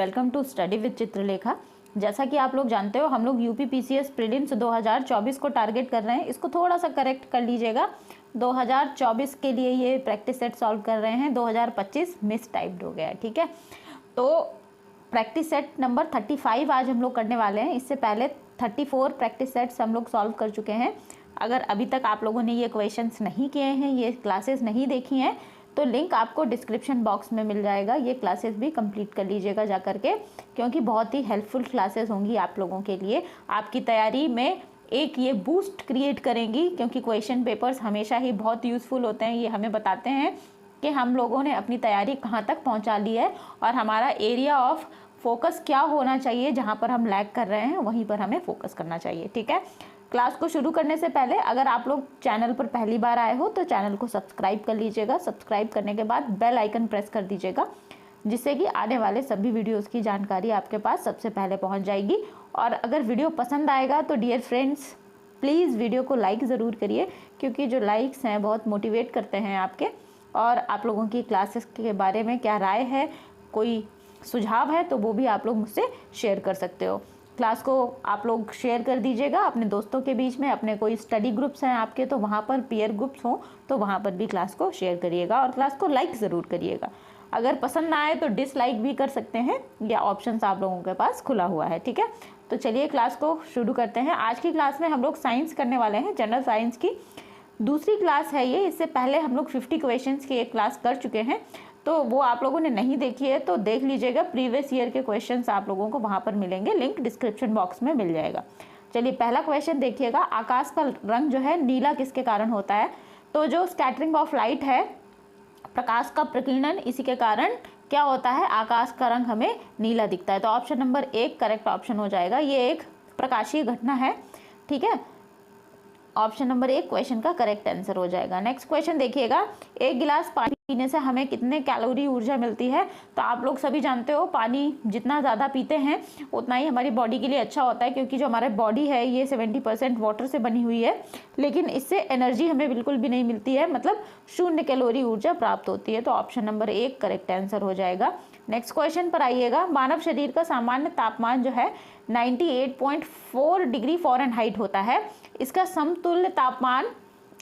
Welcome to study with Chitralekha. जैसा कि आप लोग जानते हो, हम लोग यूपी पीसीएस प्रीलिम्स 2024 को टारगेट कर रहे हैं। इसको थोड़ा सा करेक्ट कर लीजिएगा। 2024 के लिए ये प्रैक्टिस सेट सॉल्व कर रहे हैं, 2025 मिस टाइप्ड हो गया है। ठीक है, तो प्रैक्टिस सेट नंबर 35 आज हम लोग करने वाले हैं। इससे पहले 34 प्रैक्टिस सेट्स हम लोग सॉल्व कर चुके हैं। अगर अभी तक आप लोगों ने ये क्वेश्चंस नहीं किए हैं, ये क्लासेस नहीं देखी हैं, तो लिंक आपको डिस्क्रिप्शन बॉक्स में मिल जाएगा। ये क्लासेस भी कंप्लीट कर लीजिएगा जा करके, क्योंकि बहुत ही हेल्पफुल क्लासेस होंगी आप लोगों के लिए। आपकी तैयारी में एक ये बूस्ट क्रिएट करेंगी, क्योंकि क्वेश्चन पेपर्स हमेशा ही बहुत यूज़फुल होते हैं। ये हमें बताते हैं कि हम लोगों ने अपनी तैयारी कहाँ तक पहुँचा ली है और हमारा एरिया ऑफ फोकस क्या होना चाहिए। जहाँ पर हम लैग कर रहे हैं वहीं पर हमें फोकस करना चाहिए। ठीक है, क्लास को शुरू करने से पहले अगर आप लोग चैनल पर पहली बार आए हो तो चैनल को सब्सक्राइब कर लीजिएगा। सब्सक्राइब करने के बाद बेल आइकन प्रेस कर दीजिएगा, जिससे कि आने वाले सभी वीडियोस की जानकारी आपके पास सबसे पहले पहुंच जाएगी। और अगर वीडियो पसंद आएगा तो डियर फ्रेंड्स, प्लीज़ वीडियो को लाइक ज़रूर करिए, क्योंकि जो लाइक्स हैं बहुत मोटिवेट करते हैं आपके। और आप लोगों की क्लासेस के बारे में क्या राय है, कोई सुझाव है, तो वो भी आप लोग मुझसे शेयर कर सकते हो। क्लास को आप लोग शेयर कर दीजिएगा अपने दोस्तों के बीच में। अपने कोई स्टडी ग्रुप्स हैं आपके तो वहाँ पर, पीयर ग्रुप्स हों तो वहाँ पर भी क्लास को शेयर करिएगा और क्लास को लाइक ज़रूर करिएगा। अगर पसंद ना आए तो डिसलाइक भी कर सकते हैं, या ऑप्शंस आप लोगों के पास खुला हुआ है। ठीक है, तो चलिए क्लास को शुरू करते हैं। आज की क्लास में हम लोग साइंस करने वाले हैं, जनरल साइंस की दूसरी क्लास है ये। इससे पहले हम लोग 50 क्वेश्चंस की एक क्लास कर चुके हैं, तो वो आप लोगों ने नहीं देखी है तो देख लीजिएगा। प्रीवियस ईयर के क्वेश्चंस आप लोगों को वहाँ पर मिलेंगे, लिंक डिस्क्रिप्शन बॉक्स में मिल जाएगा। चलिए पहला क्वेश्चन देखिएगा। आकाश का रंग जो है नीला किसके कारण होता है? तो जो स्कैटरिंग ऑफ लाइट है, प्रकाश का प्रकीर्णन, इसी के कारण क्या होता है, आकाश का रंग हमें नीला दिखता है। तो ऑप्शन नंबर 1 करेक्ट ऑप्शन हो जाएगा। ये एक प्रकाशीय घटना है। ठीक है, ऑप्शन नंबर 1 क्वेश्चन का करेक्ट आंसर हो जाएगा। नेक्स्ट क्वेश्चन देखिएगा। एक गिलास पानी पीने से हमें कितने कैलोरी ऊर्जा मिलती है? तो आप लोग सभी जानते हो, पानी जितना ज़्यादा पीते हैं उतना ही हमारी बॉडी के लिए अच्छा होता है, क्योंकि जो हमारी बॉडी है ये 70% वाटर से बनी हुई है। लेकिन इससे एनर्जी हमें बिल्कुल भी नहीं मिलती है, मतलब 0 कैलोरी ऊर्जा प्राप्त होती है। तो ऑप्शन नंबर 1 करेक्ट आंसर हो जाएगा। नेक्स्ट क्वेश्चन पर आइएगा। मानव शरीर का सामान्य तापमान जो है 98.4 डिग्री फ़ारेनहाइट होता है। इसका समतुल्य तापमान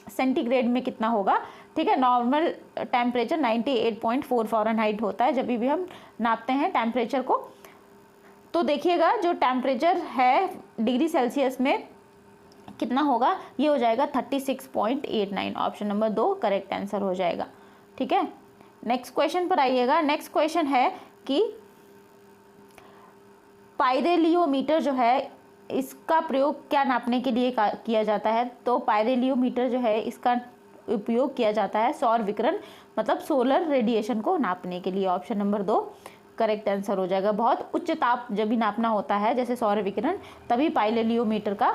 सेंटीग्रेड में कितना होगा? ठीक है, नॉर्मल टेम्परेचर 98.4 फ़ारेनहाइट होता है जब भी हम नापते हैं टेम्परेचर को। तो देखिएगा जो टेम्परेचर है डिग्री सेल्सियस में कितना होगा, ये हो जाएगा 36.89। ऑप्शन नंबर 2 करेक्ट आंसर हो जाएगा। ठीक है, नेक्स्ट क्वेश्चन पर आइएगा। नेक्स्ट क्वेश्चन है कि पाइरेलियोमीटर जो है, इसका प्रयोग क्या नापने के लिए किया जाता है? तो पाइरेलियोमीटर जो है इसका उपयोग किया जाता है सौर विकिरण, मतलब सोलर रेडिएशन को नापने के लिए। ऑप्शन नंबर 2 करेक्ट आंसर हो जाएगा। बहुत उच्च ताप जब भी नापना होता है, जैसे सौर विकिरण, तभी पाइरेलियोमीटर का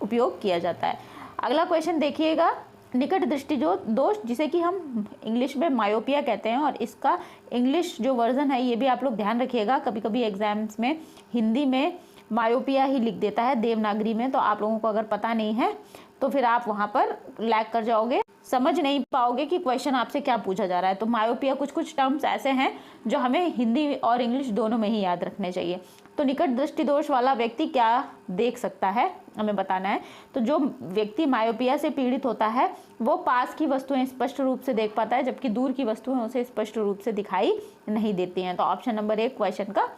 उपयोग किया जाता है। अगला क्वेश्चन देखिएगा। निकट दृष्टि जो दोष, जिसे कि हम इंग्लिश में मायोपिया कहते हैं, और इसका इंग्लिश जो वर्जन है ये भी आप लोग ध्यान रखिएगा। कभी कभी एग्जाम्स में हिंदी में मायोपिया ही लिख देता है देवनागरी में, तो आप लोगों को अगर पता नहीं है तो फिर आप वहाँ पर लैग कर जाओगे, समझ नहीं पाओगे कि क्वेश्चन आपसे क्या पूछा जा रहा है। तो मायोपिया कुछ टर्म्स ऐसे हैं जो हमें हिंदी और इंग्लिश दोनों में ही याद रखने चाहिए। तो निकट दृष्टि दोष वाला व्यक्ति क्या देख सकता है, हमें बताना है। तो जो व्यक्ति मायोपिया से पीड़ित होता है वो पास की वस्तुएं स्पष्ट रूप से देख पाता है, जबकि दूर की वस्तुएं उसे स्पष्ट रूप से दिखाई नहीं देती हैं। तो ऑप्शन नंबर 1 क्वेश्चन का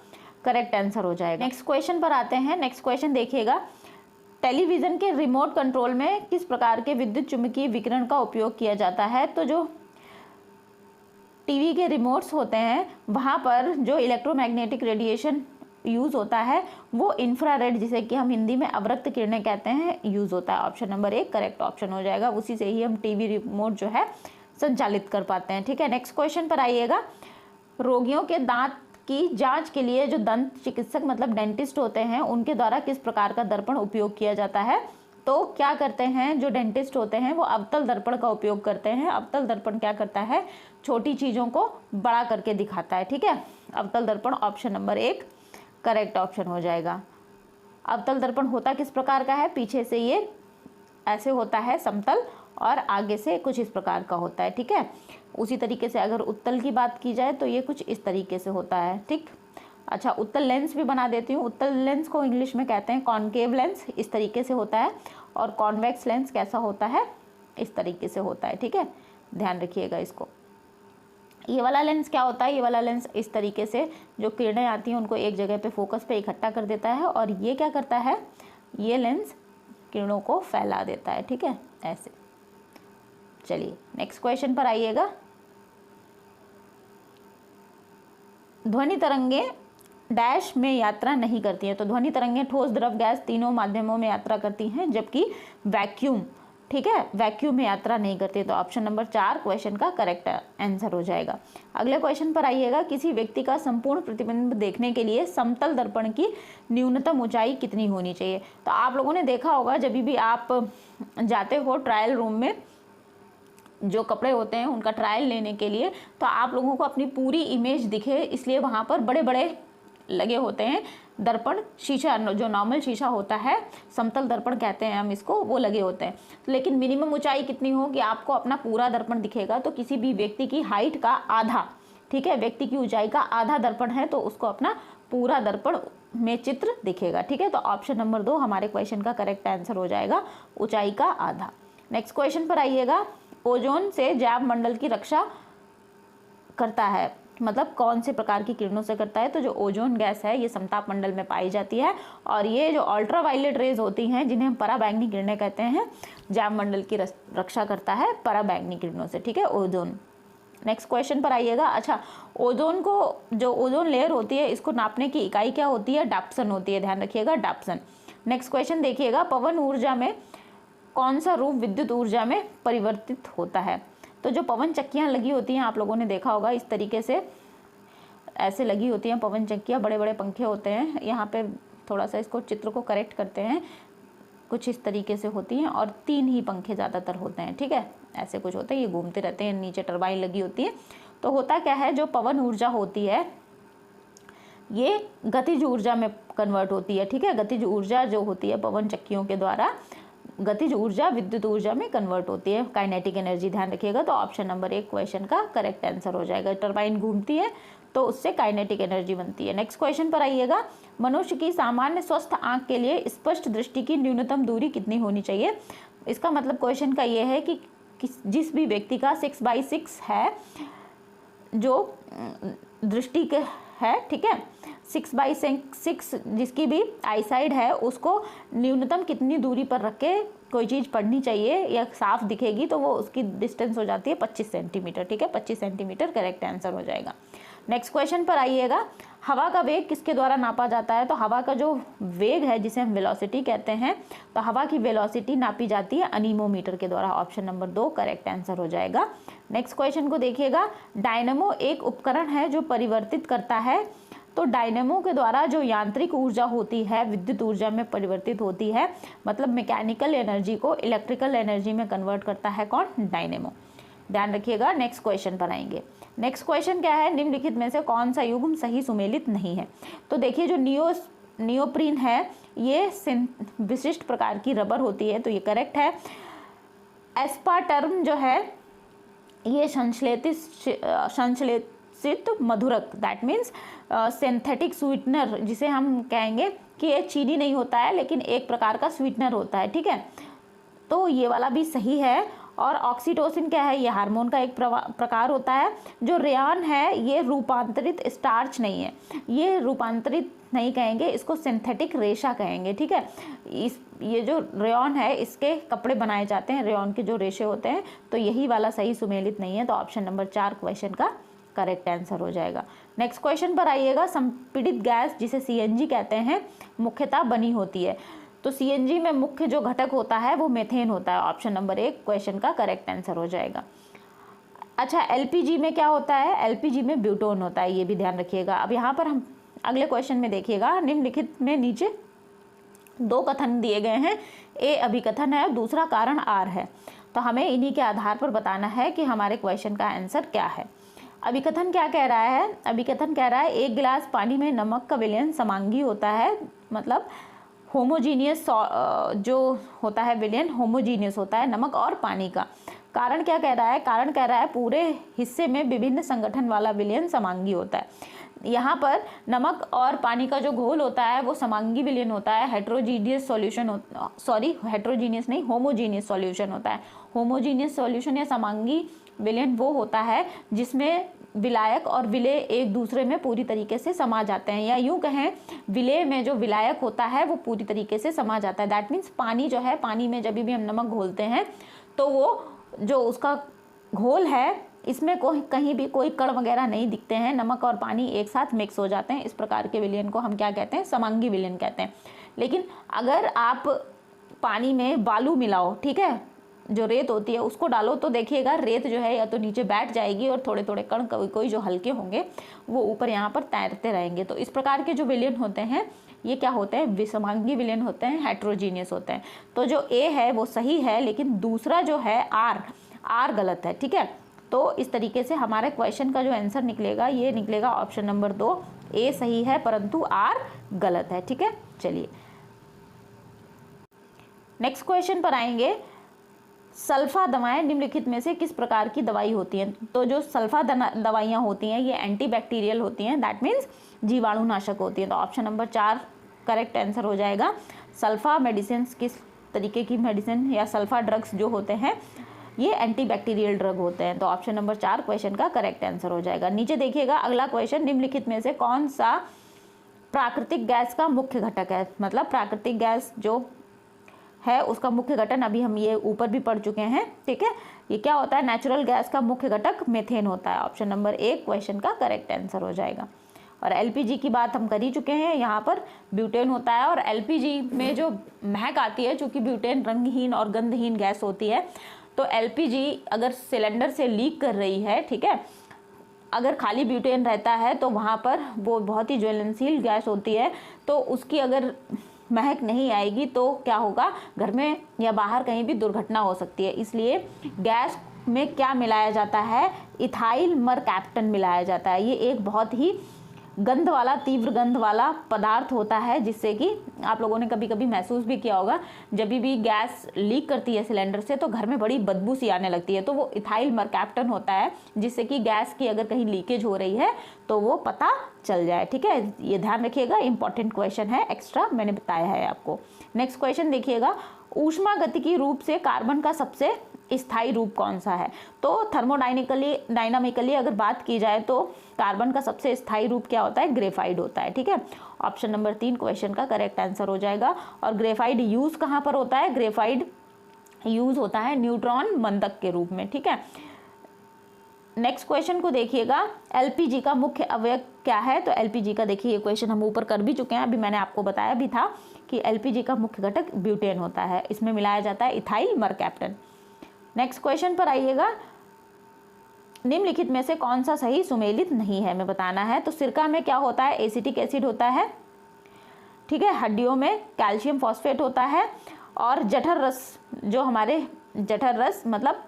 करेक्ट आंसर हो जाएगा। नेक्स्ट क्वेश्चन पर आते हैं। नेक्स्ट क्वेश्चन देखिएगा। टेलीविज़न के रिमोट कंट्रोल में किस प्रकार के विद्युत चुम्बकीय विकिरण का उपयोग किया जाता है? तो जो टीवी के रिमोट्स होते हैं वहाँ पर जो इलेक्ट्रोमैग्नेटिक रेडिएशन यूज़ होता है वो इंफ्रारेड, जिसे कि हम हिंदी में अवरक्त किरणें कहते हैं, यूज़ होता है। ऑप्शन नंबर 1 करेक्ट ऑप्शन हो जाएगा। उसी से ही हम टीवी रिमोट जो है संचालित कर पाते हैं। ठीक है, नेक्स्ट क्वेश्चन पर आइएगा। रोगियों के दांत की जांच के लिए जो दंत चिकित्सक मतलब डेंटिस्ट होते हैं उनके द्वारा किस प्रकार का दर्पण उपयोग किया जाता है? तो क्या करते हैं जो डेंटिस्ट होते हैं वो अवतल दर्पण का उपयोग करते हैं। अवतल दर्पण क्या करता है, छोटी चीज़ों को बड़ा करके दिखाता है। ठीक है, अवतल दर्पण ऑप्शन नंबर 1 करेक्ट ऑप्शन हो जाएगा। अवतल दर्पण होता किस प्रकार का है? पीछे से ये ऐसे होता है समतल, और आगे से कुछ इस प्रकार का होता है। ठीक है, उसी तरीके से अगर उत्तल की बात की जाए तो ये कुछ इस तरीके से होता है। ठीक, अच्छा, उत्तल लेंस भी बना देती हूँ। उत्तल लेंस को इंग्लिश में कहते हैं कॉनकेव लेंस, इस तरीके से होता है। और कॉन्वेक्स लेंस कैसा होता है, इस तरीके से होता है, ठीक है, ध्यान रखिएगा इसको। ये वाला लेंस क्या होता है, ये वाला लेंस इस तरीके से जो किरणें आती हैं उनको एक जगह पे फोकस पे इकट्ठा कर देता है, और ये क्या करता है, ये लेंस किरणों को फैला देता है, ठीक है, ऐसे। चलिए नेक्स्ट क्वेश्चन पर आइएगा। ध्वनि तरंगे डैश में यात्रा नहीं करती हैं। तो ध्वनि तरंगे ठोस, द्रव, गैस तीनों माध्यमों में यात्रा करती हैं, जबकि वैक्यूम, ठीक है, वैक्यूम में यात्रा नहीं करती। तो ऑप्शन नंबर 4 क्वेश्चन का करेक्ट आंसर हो जाएगा। अगले क्वेश्चन पर आइएगा। किसी व्यक्ति का संपूर्ण प्रतिबिंब देखने के लिए समतल दर्पण की न्यूनतम ऊंचाई कितनी होनी चाहिए। तो आप लोगों ने देखा होगा जब भी आप जाते हो ट्रायल रूम में, जो कपड़े होते हैं उनका ट्रायल लेने के लिए, तो आप लोगों को अपनी पूरी इमेज दिखे, इसलिए वहाँ पर बड़े बड़े लगे होते हैं दर्पण, शीशा, जो नॉर्मल शीशा होता है, समतल दर्पण कहते हैं हम इसको, वो लगे होते हैं। लेकिन मिनिमम ऊंचाई कितनी हो कि आपको अपना पूरा दर्पण दिखेगा। तो किसी भी व्यक्ति की हाइट का आधा, ठीक है, व्यक्ति की ऊंचाई का आधा दर्पण है तो उसको अपना पूरा दर्पण में चित्र दिखेगा, ठीक है। तो ऑप्शन नंबर 2 हमारे क्वेश्चन का करेक्ट आंसर हो जाएगा, ऊंचाई का आधा। नेक्स्ट क्वेश्चन पर आइएगा। ओजोन से जैव मंडल की रक्षा करता है, मतलब कौन से प्रकार की किरणों से करता है। तो जो ओजोन गैस है ये समताप मंडल में पाई जाती है, और ये जो अल्ट्रावायलेट रेज होती हैं जिन्हें हम पराबैंगनी किरणें कहते हैं, जैव मंडल की रक्षा करता है पराबैंगनी किरणों से, ठीक है, ओजोन। नेक्स्ट क्वेश्चन पर आइएगा। अच्छा, ओजोन को, जो ओजोन लेयर होती है, इसको नापने की इकाई क्या होती है, डाप्सन होती है, ध्यान रखिएगा, डाप्सन। नेक्स्ट क्वेश्चन देखिएगा। पवन ऊर्जा में कौन सा रूप विद्युत ऊर्जा में परिवर्तित होता है। तो जो पवन चक्कियाँ लगी होती हैं, आप लोगों ने देखा होगा इस तरीके से ऐसे लगी होती हैं पवन चक्कियाँ, बड़े बड़े पंखे होते हैं। यहाँ पे थोड़ा सा इसको चित्र को करेक्ट करते हैं, कुछ इस तरीके से होती हैं, और 3 ही पंखे ज़्यादातर होते हैं, ठीक है, ऐसे कुछ होते हैं, ये घूमते रहते हैं, नीचे टरबाइन लगी होती है। तो होता क्या है, जो पवन ऊर्जा होती है ये गतिज ऊर्जा में कन्वर्ट होती है, ठीक है। गतिज ऊर्जा जो होती है पवन चक्कियों के द्वारा, गतिज ऊर्जा विद्युत ऊर्जा में कन्वर्ट होती है, काइनेटिक एनर्जी, ध्यान रखिएगा। तो ऑप्शन नंबर 1 क्वेश्चन का करेक्ट आंसर हो जाएगा। टरबाइन घूमती है तो उससे काइनेटिक एनर्जी बनती है। नेक्स्ट क्वेश्चन पर आइएगा। मनुष्य की सामान्य स्वस्थ आंख के लिए स्पष्ट दृष्टि की न्यूनतम दूरी कितनी होनी चाहिए। इसका मतलब क्वेश्चन का ये है कि जिस भी व्यक्ति का 6/6 है जो दृष्टि के है, ठीक है, 6/6 जिसकी भी आईसाइड है, उसको न्यूनतम कितनी दूरी पर रख के कोई चीज़ पढ़नी चाहिए या साफ दिखेगी, तो वो उसकी डिस्टेंस हो जाती है 25 सेंटीमीटर, ठीक है, 25 सेंटीमीटर करेक्ट आंसर हो जाएगा। नेक्स्ट क्वेश्चन पर आइएगा। हवा का वेग किसके द्वारा नापा जाता है। तो हवा का जो वेग है जिसे हम वेलोसिटी कहते हैं, तो हवा की वेलोसिटी नापी जाती है अनीमोमीटर के द्वारा। ऑप्शन नंबर 2 करेक्ट आंसर हो जाएगा। नेक्स्ट क्वेश्चन को देखिएगा। डायनेमो एक उपकरण है जो परिवर्तित करता है। तो डायनेमो के द्वारा जो यांत्रिक ऊर्जा होती है विद्युत ऊर्जा में परिवर्तित होती है, मतलब मैकेनिकल एनर्जी को इलेक्ट्रिकल एनर्जी में कन्वर्ट करता है कौन, डायनेमो, ध्यान रखिएगा। नेक्स्ट क्वेश्चन पर आएंगे। नेक्स्ट क्वेश्चन क्या है, निम्नलिखित में से कौन सा युग्म सही सुमेलित नहीं है। तो देखिए जो नियोप्रीन है ये विशिष्ट प्रकार की रबर होती है, तो ये करेक्ट है। एस्पार्टम जो है ये संश्लेषित मधुरक, दैट मीन्स सिंथेटिक स्वीटनर, जिसे हम कहेंगे कि ये चीनी नहीं होता है लेकिन एक प्रकार का स्वीटनर होता है, ठीक है, तो ये वाला भी सही है। और ऑक्सीटोसिन क्या है, ये हार्मोन का एक प्रकार होता है। जो रेयॉन है ये रूपांतरित स्टार्च नहीं है, ये रूपांतरित नहीं कहेंगे, इसको सिंथेटिक रेशा कहेंगे, ठीक है। ये जो रेयॉन है इसके कपड़े बनाए जाते हैं, रेयॉन के जो रेशे होते हैं, तो यही वाला सही सुमेलित नहीं है। तो ऑप्शन नंबर 4 क्वेश्चन का करेक्ट आंसर हो जाएगा। नेक्स्ट क्वेश्चन पर आइएगा। संपीड़ित गैस जिसे सीएनजी कहते हैं मुख्यतः बनी होती है। तो सीएनजी में मुख्य जो घटक होता है वो मीथेन होता है। ऑप्शन नंबर 1 क्वेश्चन का करेक्ट आंसर हो जाएगा। अच्छा, एलपीजी में क्या होता है, एलपीजी में ब्यूटोन होता है, ये भी ध्यान रखिएगा। अब यहाँ पर हम अगले क्वेश्चन में देखिएगा। निम्नलिखित में नीचे 2 कथन दिए गए हैं, ए अभिकथन है और दूसरा कारण आर है। तो हमें इन्हीं के आधार पर बताना है कि हमारे क्वेश्चन का आंसर क्या है। अभिकथन क्या कह रहा है, अभिकथन कह रहा है 1 गिलास पानी में नमक का विलयन समांगी होता है, मतलब होमोजीनियस जो होता है विलयन होमोजीनियस होता है नमक और पानी का। कारण क्या कह रहा है, कारण कह रहा है पूरे हिस्से में विभिन्न संगठन वाला विलयन समांगी होता है। यहाँ पर नमक और पानी का जो घोल होता है वो समांगी विलयन होता है, हेट्रोजीनियस सॉल्यूशन हेट्रोजीनियस नहीं, होमोजीनियस सॉल्यूशन होता है। होमोजीनियस सॉल्यूशन या समांगी विलयन वो होता है जिसमें विलायक और विलेय एक दूसरे में पूरी तरीके से समा जाते हैं, या यूं कहें विलेय में जो विलायक होता है वो पूरी तरीके से समा जाता है। दैट मीन्स पानी जो है, पानी में जब भी हम नमक घोलते हैं तो वो जो उसका घोल है इसमें कहीं भी कोई कण वगैरह नहीं दिखते हैं, नमक और पानी एक साथ मिक्स हो जाते हैं। इस प्रकार के विलयन को हम क्या कहते हैं? समांगी विलयन कहते हैं। लेकिन अगर आप पानी में बालू मिलाओ, ठीक है, जो रेत होती है उसको डालो, तो देखिएगा रेत जो है या तो नीचे बैठ जाएगी और थोड़े थोड़े कण कोई जो हल्के होंगे वो ऊपर यहाँ पर तैरते रहेंगे। तो इस प्रकार के जो विलयन होते हैं ये क्या होते हैं? विसमांगी विलयन होते हैं, हेट्रोजीनियस होते हैं। तो जो ए है वो सही है, लेकिन दूसरा जो है आर गलत है, ठीक है। तो इस तरीके से हमारे क्वेश्चन का जो आंसर निकलेगा ये निकलेगा ऑप्शन नंबर 2, ए सही है परंतु आर गलत है, ठीक है। चलिए नेक्स्ट क्वेश्चन पर आएंगे। सल्फा दवाएं निम्नलिखित में से किस प्रकार की दवाई होती हैं? तो जो सल्फा दवाइयाँ होती हैं ये एंटीबैक्टीरियल होती हैं, दैट मीन्स जीवाणुनाशक होती हैं। तो ऑप्शन नंबर 4 करेक्ट आंसर हो जाएगा। सल्फा मेडिसिन किस तरीके की मेडिसिन या सल्फा ड्रग्स जो होते हैं ये एंटीबैक्टीरियल ड्रग होते हैं। तो ऑप्शन नंबर 4 क्वेश्चन का करेक्ट आंसर हो जाएगा। नीचे देखिएगा अगला क्वेश्चन, निम्नलिखित में से कौन सा प्राकृतिक गैस का मुख्य घटक है? मतलब प्राकृतिक गैस जो है उसका मुख्य घटक, अभी हम ये ऊपर भी पढ़ चुके हैं, ठीक है। ये क्या होता है? नेचुरल गैस का मुख्य घटक मीथेन होता है। ऑप्शन नंबर 1 क्वेश्चन का करेक्ट आंसर हो जाएगा। और एलपीजी की बात हम कर ही चुके हैं, यहाँ पर ब्यूटेन होता है। और एलपीजी में जो महक आती है, चूंकि ब्यूटेन रंगहीन और गंधहीन गैस होती है, तो एलपीजी अगर सिलेंडर से लीक कर रही है, ठीक है, अगर खाली ब्यूटेन रहता है तो वहाँ पर वो बहुत ही ज्वलनशील गैस होती है, तो उसकी अगर महक नहीं आएगी तो क्या होगा? घर में या बाहर कहीं भी दुर्घटना हो सकती है। इसलिए गैस में क्या मिलाया जाता है? इथाइल मरकैप्टन मिलाया जाता है। ये एक बहुत ही गंध वाला, तीव्र गंध वाला पदार्थ होता है, जिससे कि आप लोगों ने कभी कभी महसूस भी किया होगा, जब भी गैस लीक करती है सिलेंडर से तो घर में बड़ी बदबू सी आने लगती है, तो वो इथाइल मरकैप्टन होता है, जिससे कि गैस की अगर कहीं लीकेज हो रही है तो वो पता चल जाए, ठीक है। ये ध्यान रखिएगा, इंपॉर्टेंट क्वेश्चन है, एक्स्ट्रा मैंने बताया है आपको। नेक्स्ट क्वेश्चन देखिएगा, ऊष्मागतिकी रूप से कार्बन का सबसे स्थायी रूप कौन सा है? तो डायनामिकली अगर बात की जाए तो कार्बन का सबसे स्थायी रूप क्या होता है? ग्रेफाइट होता है, ठीक है। ऑप्शन नंबर 3 क्वेश्चन का करेक्ट आंसर हो जाएगा। और ग्रेफाइट यूज कहाँ पर होता है? ग्रेफाइट यूज होता है न्यूट्रॉन बंधक के रूप में, ठीक है। नेक्स्ट क्वेश्चन को देखिएगा, एलपीजी का मुख्य अवयव क्या है? तो एलपीजी का देखिए, ये क्वेश्चन हम ऊपर कर भी चुके हैं, अभी मैंने आपको बताया भी था कि एलपीजी का मुख्य घटक ब्यूटेन होता है, इसमें मिलाया जाता है इथाइल मरकैप्टन। नेक्स्ट क्वेश्चन पर आइएगा, निम्नलिखित में से कौन सा सही सुमेलित नहीं है, हमें बताना है। तो सिरका में क्या होता है? एसिटिक एसिड होता है, ठीक है। हड्डियों में कैल्शियम फॉस्फेट होता है। और जठर रस, जो हमारे जठर रस मतलब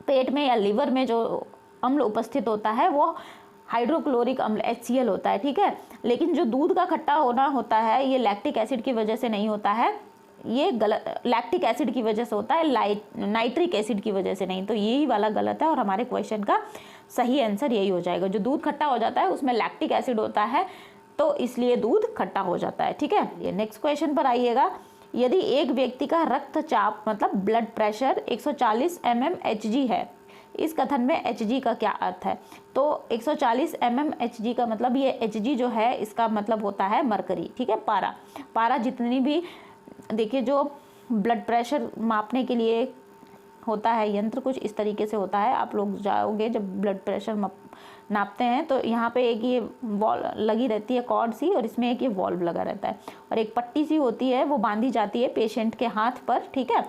पेट में या लीवर में जो अम्ल उपस्थित होता है वो हाइड्रोक्लोरिक अम्ल HCl होता है, ठीक है। लेकिन जो दूध का खट्टा होना होता है ये लैक्टिक एसिड की वजह से नहीं होता है, ये गलत, लैक्टिक एसिड की वजह से होता है, नाइट्रिक एसिड की वजह से नहीं। तो यही वाला गलत है और हमारे क्वेश्चन का सही आंसर यही हो जाएगा। जो दूध खट्टा हो जाता है उसमें लैक्टिक एसिड होता है, तो इसलिए दूध खट्टा हो जाता है, ठीक है। ये नेक्स्ट क्वेश्चन पर आइएगा, यदि एक व्यक्ति का रक्तचाप मतलब ब्लड प्रेशर 140 mmHg है, इस कथन में Hg का क्या अर्थ है? तो 140 mmHg का मतलब ये Hg जो है इसका मतलब होता है मरकरी, ठीक है। पारा जितनी भी, देखिए जो ब्लड प्रेशर मापने के लिए होता है यंत्र कुछ इस तरीके से होता है, आप लोग जाओगे जब ब्लड प्रेशर नापते हैं तो यहाँ पे एक ये वॉल्व लगी रहती है कॉर्ड सी, और इसमें एक ये वॉल्व लगा रहता है और एक पट्टी सी होती है वो बांधी जाती है पेशेंट के हाथ पर, ठीक है।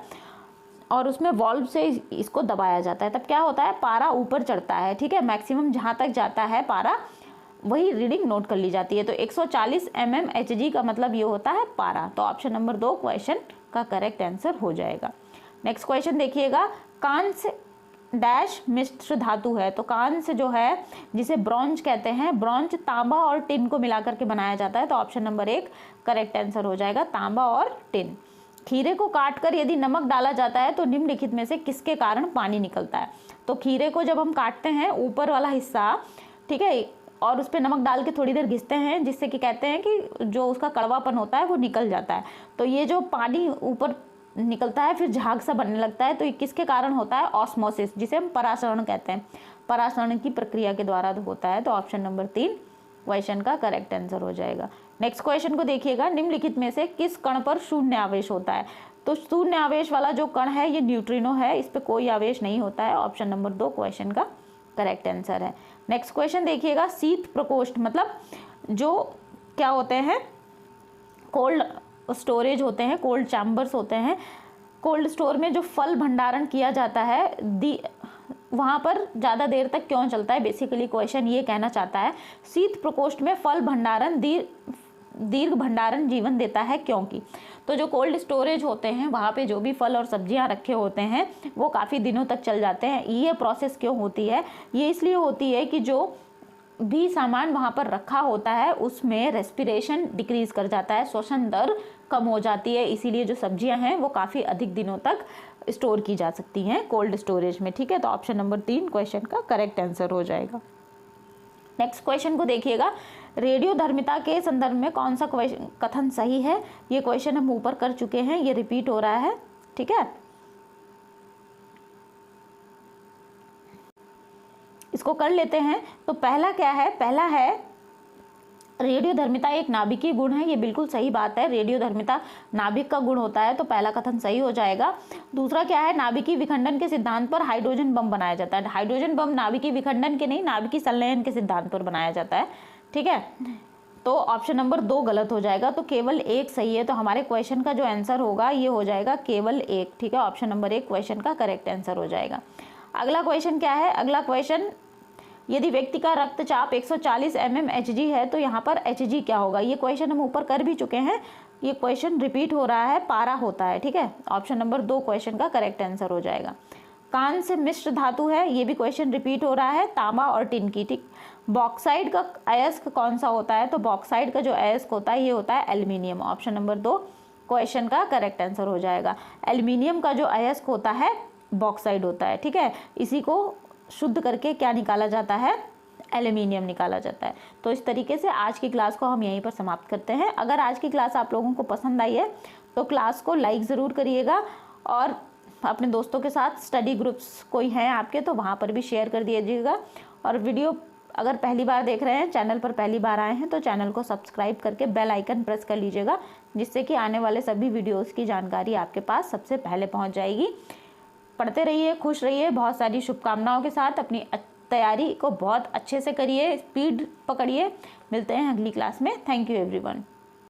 और उसमें वॉल्व से इसको दबाया जाता है, तब क्या होता है? पारा ऊपर चढ़ता है, ठीक है। मैक्सिमम जहाँ तक जाता है पारा वही रीडिंग नोट कर ली जाती है। तो 140 mmHg का मतलब ये होता है पारा। तो ऑप्शन नंबर 2 क्वेश्चन का करेक्ट आंसर हो जाएगा। नेक्स्ट क्वेश्चन देखिएगा, कांस्य डैश मिश्र धातु है। तो कांस्य जो है जिसे ब्रॉन्ज कहते हैं, ब्रॉन्ज तांबा और टिन को मिलाकर के बनाया जाता है। तो ऑप्शन नंबर 1 करेक्ट आंसर हो जाएगा, तांबा और टिन। खीरे को काटकर यदि नमक डाला जाता है तो निम्नलिखित में से किसके कारण पानी निकलता है? तो खीरे को जब हम काटते हैं ऊपर वाला हिस्सा, ठीक है, और उस पर नमक डाल के थोड़ी देर घिसते हैं, जिससे कि कहते हैं कि जो उसका कड़वापन होता है वो निकल जाता है। तो ये जो पानी ऊपर निकलता है फिर झाग सा बनने लगता है, तो ये किसके कारण होता है? ऑस्मोसिस, जिसे हम परासरण कहते हैं, परासरण की प्रक्रिया के द्वारा होता है। तो ऑप्शन नंबर 3 क्वेश्चन का करेक्ट आंसर हो जाएगा। नेक्स्ट क्वेश्चन को देखिएगा, निम्नलिखित में से किस कण पर शून्य आवेश होता है? तो शून्य आवेश वाला जो कण है ये न्यूट्रिनो है, इस पे कोई आवेश नहीं होता है। ऑप्शन नंबर 2 क्वेश्चन का करेक्ट आंसर है। नेक्स्ट क्वेश्चन देखिएगा, शीत प्रकोष्ठ मतलब जो क्या होते हैं? कोल्ड स्टोरेज होते हैं, कोल्ड चैम्बर्स होते हैं। कोल्ड स्टोर में जो फल भंडारण किया जाता है वहाँ पर ज़्यादा देर तक क्यों चलता है? बेसिकली क्वेश्चन ये कहना चाहता है शीत प्रकोष्ठ में फल भंडारण दीर्घ भंडारण जीवन देता है, क्योंकि तो जो कोल्ड स्टोरेज होते हैं वहाँ पे जो भी फल और सब्जियाँ रखे होते हैं वो काफ़ी दिनों तक चल जाते हैं। ये प्रोसेस क्यों होती है? ये इसलिए होती है कि जो भी सामान वहाँ पर रखा होता है उसमें रेस्पिरेशन डिक्रीज कर जाता है, श्वसन दर कम हो जाती है, इसीलिए जो सब्जियां हैं वो काफ़ी अधिक दिनों तक स्टोर की जा सकती हैं कोल्ड स्टोरेज में। ठीक है, तो ऑप्शन नंबर 3 क्वेश्चन का करेक्ट आंसर हो जाएगा। नेक्स्ट क्वेश्चन को देखिएगा, रेडियोधर्मिता के संदर्भ में कौन सा कथन सही है? ये क्वेश्चन हम ऊपर कर चुके हैं, ये रिपीट हो रहा है। ठीक है, इसको कर लेते हैं। तो पहला क्या है? पहला है रेडियोधर्मिता एक नाभिकीय गुण है, ये बिल्कुल सही बात है, रेडियोधर्मिता नाभिक का गुण होता है, तो पहला कथन सही हो जाएगा। दूसरा क्या है? नाभिकीय विखंडन के सिद्धांत पर हाइड्रोजन बम बनाया जाता है। हाइड्रोजन बम नाभिकीय विखंडन के नहीं, नाभिकीय संलयन के सिद्धांत पर बनाया जाता है। ठीक है, तो ऑप्शन नंबर 2 गलत हो जाएगा, तो केवल 1 सही है। तो हमारे क्वेश्चन का जो आंसर होगा ये हो जाएगा केवल 1। ठीक है, ऑप्शन नंबर 1 क्वेश्चन का करेक्ट आंसर हो जाएगा। अगला क्वेश्चन क्या है? अगला क्वेश्चन, यदि व्यक्ति का रक्तचाप 140 mmHg है तो यहाँ पर Hg क्या होगा? ये क्वेश्चन हम ऊपर कर भी चुके हैं, ये क्वेश्चन रिपीट हो रहा है, पारा होता है। ठीक है, ऑप्शन नंबर 2 क्वेश्चन का करेक्ट आंसर हो जाएगा। कांस्य से मिश्र धातु है, ये भी क्वेश्चन रिपीट हो रहा है, तांबा और टिन की। ठीक, बॉक्साइड का अयस्क कौन सा होता है? तो बॉक्साइड का जो अयस्क होता है ये होता है एल्यूमिनियम। ऑप्शन नंबर 2 क्वेश्चन का करेक्ट आंसर हो जाएगा। एल्यूमिनियम का जो अयस्क होता है बॉक्साइड होता है। ठीक है, इसी को शुद्ध करके क्या निकाला जाता है? एल्यूमिनियम निकाला जाता है। तो इस तरीके से आज की क्लास को हम यहीं पर समाप्त करते हैं। अगर आज की क्लास आप लोगों को पसंद आई है तो क्लास को लाइक ज़रूर करिएगा और अपने दोस्तों के साथ स्टडी ग्रुप्स कोई हैं आपके तो वहाँ पर भी शेयर कर दीजिएगा। और वीडियो अगर पहली बार देख रहे हैं, चैनल पर पहली बार आए हैं तो चैनल को सब्सक्राइब करके बेल आइकन प्रेस कर लीजिएगा, जिससे कि आने वाले सभी वीडियोज़ की जानकारी आपके पास सबसे पहले पहुँच जाएगी। पढ़ते रहिए, खुश रहिए, बहुत सारी शुभकामनाओं के साथ अपनी तैयारी को बहुत अच्छे से करिए, स्पीड पकड़िए। मिलते हैं अगली क्लास में। Thank you everyone.